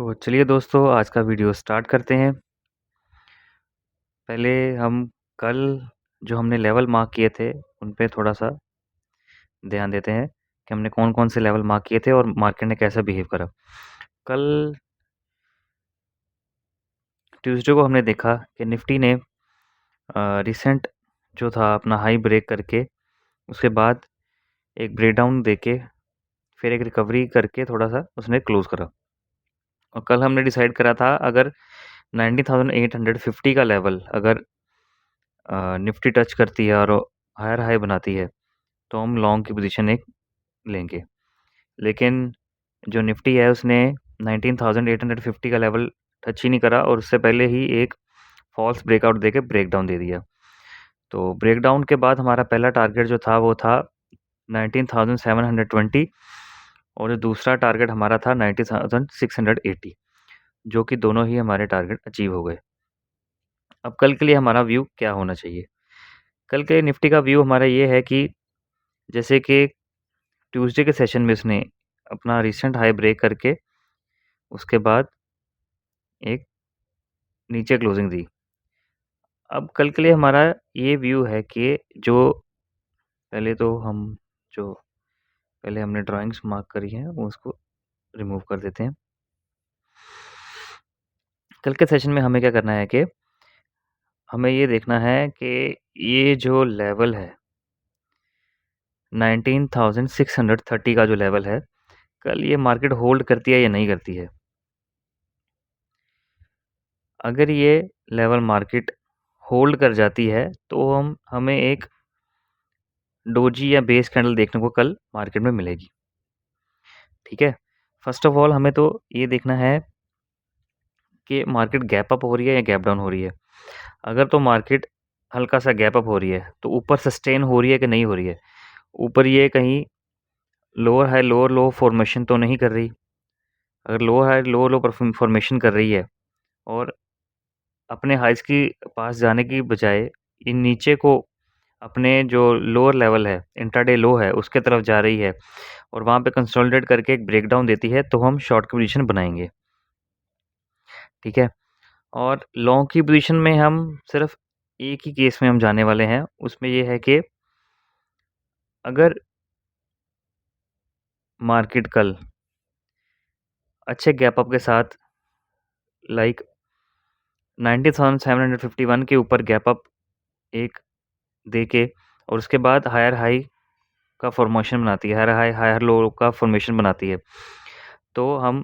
तो चलिए दोस्तों आज का वीडियो स्टार्ट करते हैं। पहले हम कल जो हमने लेवल मार्क किए थे उन पे थोड़ा-सा ध्यान देते हैं कि हमने कौन-कौन से लेवल मार्क किए थे और मार्केट ने कैसा बिहेव करा। कल ट्यूसडे को हमने देखा कि निफ्टी ने रिसेंट जो था अपना हाई ब्रेक करके उसके बाद एक ब्रेकडाउन देके फिर एक रिकवरी करके थोड़ा-सा उसने क्लोज़ करा। और कल हमने डिसाइड करा था अगर 19,850 का लेवल अगर निफ्टी टच करती है और हायर हाई बनाती है तो हम लॉन्ग की पोजीशन एक लेंगे। लेकिन जो निफ्टी है उसने 19,850 का लेवल टच ही नहीं करा और उससे पहले ही एक फॉल्स ब्रेकआउट देके ब्रेकडाउन दे दिया। तो ब्रेकडाउन के बाद हमारा पहला टारगेट जो था वो था 19,720 और जो दूसरा टारगेट हमारा था 19,680 जो कि दोनों ही हमारे टारगेट अचीव हो गए। अब कल के लिए हमारा व्यू क्या होना चाहिए? कल के निफ्टी का व्यू हमारा ये है कि जैसे कि ट्यूसडे के सेशन में उसने अपना रिसेंट हाई ब्रेक करके उसके बाद एक नीचे क्लोजिंग दी। अब कल के लिए हमारा ये व्यू है कि जो पहले तो हम जो पहले हमने ड्राइंग्स मार्क करी हैं वो उसको रिमूव कर देते हैं। कल के सेशन में हमें क्या करना है कि हमें ये देखना है कि ये जो लेवल है 19,630 का जो लेवल है कल ये मार्केट होल्ड करती है या नहीं करती है। अगर ये लेवल मार्केट होल्ड कर जाती है तो हमें एक डोजी या बेस कैंडल देखने को कल मार्केट में मिलेगी। ठीक है, फर्स्ट ऑफ ऑल हमें तो ये देखना है कि मार्केट गैप अप हो रही है या गैप डाउन हो रही है। अगर तो मार्केट हल्का सा गैप अप हो रही है तो ऊपर सस्टेन हो रही है कि नहीं हो रही है। ऊपर ये कहीं लोअर हाई लोअर लो फॉर्मेशन तो नहीं कर रही। अगर लोअर हाई लोअर लो फॉर्मेशन कर रही है और अपने हाइज की पास जाने की बजाय इन नीचे को अपने जो लोअर लेवल है इंट्राडे लो है उसके तरफ जा रही है और वहाँ पे कंसोलिडेट करके एक ब्रेकडाउन देती है तो हम शॉर्ट की पोजीशन बनाएंगे। ठीक है, और लॉन्ग की पोजीशन में हम सिर्फ एक ही केस में हम जाने वाले हैं, उसमें ये है कि अगर मार्केट कल अच्छे गैप अप के साथ लाइक 90,751 के ऊपर गैप अप एक देके और उसके बाद हायर हाई का फॉर्मेशन बनाती है, हायर हाई हायर लो का फॉर्मेशन बनाती है, तो हम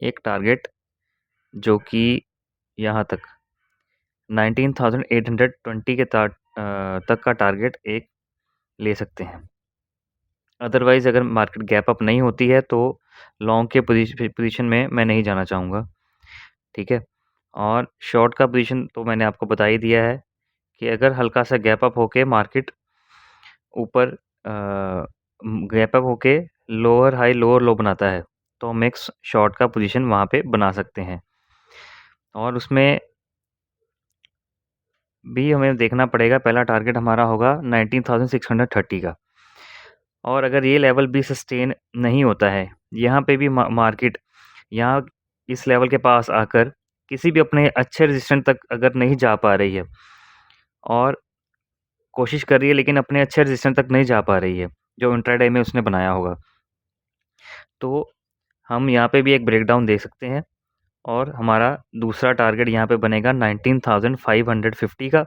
एक टारगेट जो कि यहाँ तक 19,820 के तक का टारगेट एक ले सकते हैं। अदरवाइज़ अगर मार्केट गैप अप नहीं होती है तो लॉन्ग के पोजीशन में मैं नहीं जाना चाहूँगा। ठीक है, और शॉर्ट का पोजीशन तो मैंने आपको बता ही दिया है कि अगर हल्का सा गैप अप होके मार्केट ऊपर गैप अप होके लोअर हाई लोअर लो बनाता है तो हम एक शॉर्ट का पोजीशन वहाँ पे बना सकते हैं। और उसमें भी हमें देखना पड़ेगा, पहला टारगेट हमारा होगा 19,630 का। और अगर ये लेवल भी सस्टेन नहीं होता है, यहाँ पे भी मार्केट यहाँ इस लेवल के पास आकर किसी भी अपने अच्छे रेजिस्टेंस तक अगर नहीं जा पा रही है और कोशिश कर रही है लेकिन अपने अच्छे रेजिस्टेंस तक नहीं जा पा रही है, जो इंट्राडे में उसने बनाया होगा, तो हम यहाँ पे भी एक ब्रेकडाउन देख सकते हैं और हमारा दूसरा टारगेट यहाँ पे बनेगा 19,550 का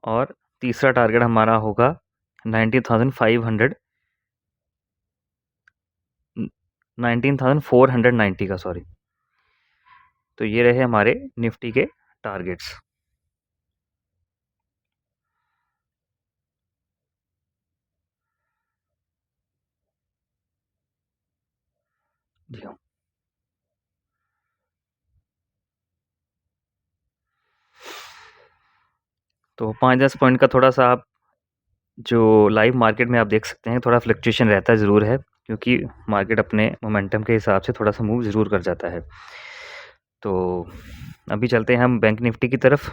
और तीसरा टारगेट हमारा होगा 19,500 19,490 का, सॉरी। तो ये रहे हमारे निफ्टी के टारगेट्स। जी हाँ। तो 5-10 पॉइंट का थोड़ा-सा आप जो लाइव मार्केट में आप देख सकते हैं, थोड़ा फ्लक्चुएशन रहता ज़रूर है, क्योंकि मार्केट अपने मोमेंटम के हिसाब से थोड़ा-सा मूव ज़रूर कर जाता है। तो अभी चलते हैं हम बैंक निफ्टी की तरफ।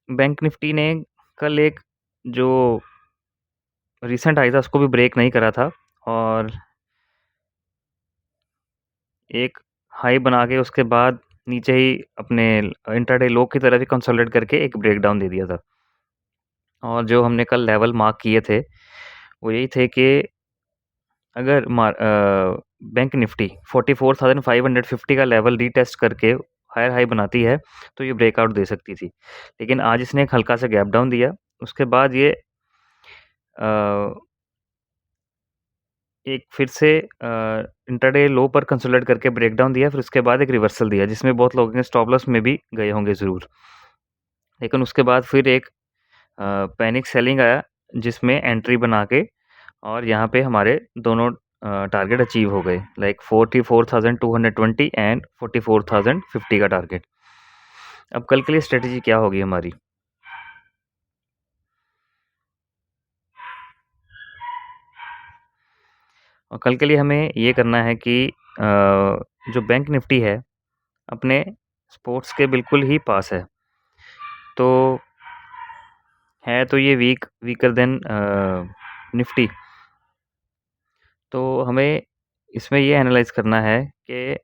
बैंक निफ्टी ने कल एक जो रीसेंट हाई था उसको भी ब्रेक नहीं करा था और एक हाई बना के उसके बाद नीचे ही अपने इंट्राडे लो की तरफ ही कंसोलिडेट करके एक ब्रेकडाउन दे दिया था। और जो हमने कल लेवल मार्क किए थे वो यही थे कि अगर बैंक निफ्टी 44,550 का लेवल रीटेस्ट करके हायर हाई बनाती है तो ये ब्रेकआउट दे सकती थी, लेकिन आज इसने एक हल्का सा गैप डाउन दिया। उसके बाद ये एक फिर से इंट्राडे लो पर कंसोलिडेट करके ब्रेकडाउन दिया, फिर उसके बाद एक रिवर्सल दिया जिसमें बहुत लोगों के स्टॉप लॉस में भी गए होंगे ज़रूर। लेकिन उसके बाद फिर एक पैनिक सेलिंग आया जिसमें एंट्री बना के और यहाँ पे हमारे दोनों टारगेट अचीव हो गए, लाइक 44,220 एंड 44,050 का टारगेट। अब कल के लिए स्ट्रेटेजी क्या होगी हमारी? और कल के लिए हमें ये करना है कि जो बैंक निफ्टी है अपने स्पोर्ट्स के बिल्कुल ही पास है, तो ये वीकर देन निफ्टी। तो हमें इसमें ये एनालाइज करना है कि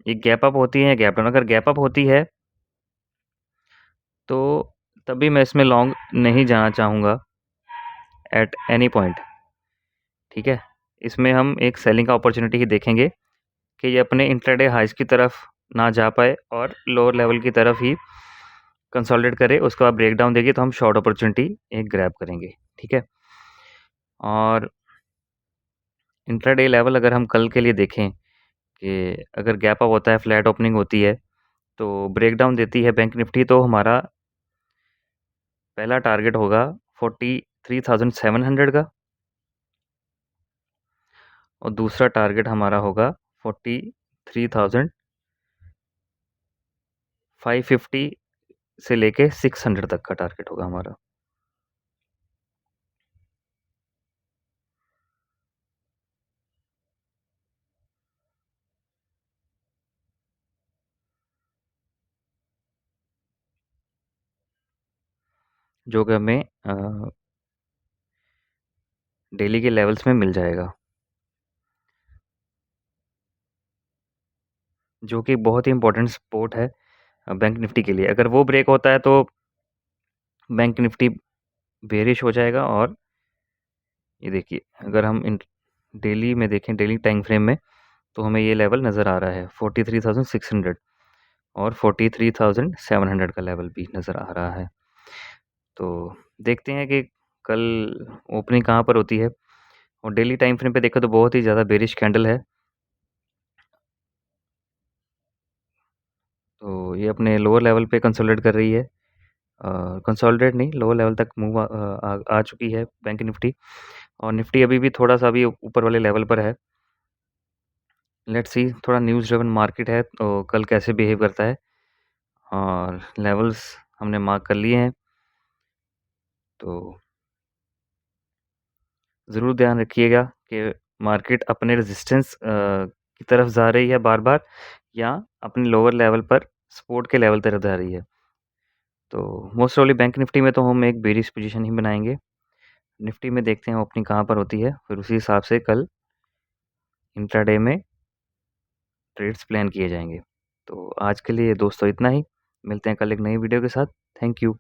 ये गैप अप होती है या गैप डाउन। अगर गैप अप होती है तो तभी मैं इसमें लॉन्ग नहीं जाना चाहूँगा एट एनी पॉइंट, ठीक है। इसमें हम एक सेलिंग का अपॉर्चुनिटी ही देखेंगे कि ये अपने इंट्राडे हाइज की तरफ ना जा पाए और लोअर लेवल की तरफ ही कंसोलिडेट करे, उसके बाद ब्रेकडाउन देगी तो हम शॉर्ट अपॉर्चुनिटी एक ग्रैब करेंगे, ठीक है। और इंट्राडे लेवल अगर हम कल के लिए देखें कि अगर गैप अप होता है, फ्लैट ओपनिंग होती है तो ब्रेकडाउन देती है बैंक निफ्टी, तो हमारा पहला टारगेट होगा 43,700 का और दूसरा टारगेट हमारा होगा 43,550 से लेके 600 तक का टारगेट होगा हमारा। जो कि हमें डेली के लेवल्स में मिल जाएगा, जो कि बहुत ही इंपॉर्टेंट सपोर्ट है बैंक निफ्टी के लिए। अगर वो ब्रेक होता है तो बैंक निफ्टी बेरिश हो जाएगा। और ये देखिए अगर हम डेली में देखें, डेली टाइम फ्रेम में, तो हमें ये लेवल नज़र आ रहा है 43,600 और 43,700 का लेवल भी नज़र आ रहा है। तो देखते हैं कि कल ओपनिंग कहाँ पर होती है। और डेली टाइम फ्रेम पे देखा तो बहुत ही ज़्यादा बेरिश कैंडल है, तो ये अपने लोअर लेवल पे कंसोलिडेट कर रही है। कंसोलिडेट नहीं, लोअर लेवल तक मूव आ चुकी है बैंक निफ्टी। और निफ्टी अभी भी थोड़ा सा अभी ऊपर वाले लेवल पर है। लेट्स सी, थोड़ा न्यूज़ ड्रिवन मार्केट है तो कल कैसे बिहेव करता है। और लेवल्स हमने मार्क कर लिए हैं, तो ज़रूर ध्यान रखिएगा कि मार्केट अपने रेजिस्टेंस की तरफ जा रही है बार बार या अपने लोअर लेवल पर सपोर्ट के लेवल तरफ जा रही है। तो मोस्ट प्रोबेबली बैंक निफ्टी में तो हम एक बेरिश पोजीशन ही बनाएंगे। निफ्टी में देखते हैं ओपनिंग कहाँ पर होती है, फिर उसी हिसाब से कल इंट्राडे में ट्रेड्स प्लान किए जाएंगे। तो आज के लिए दोस्तों इतना ही, मिलते हैं कल एक नई वीडियो के साथ। Thank you.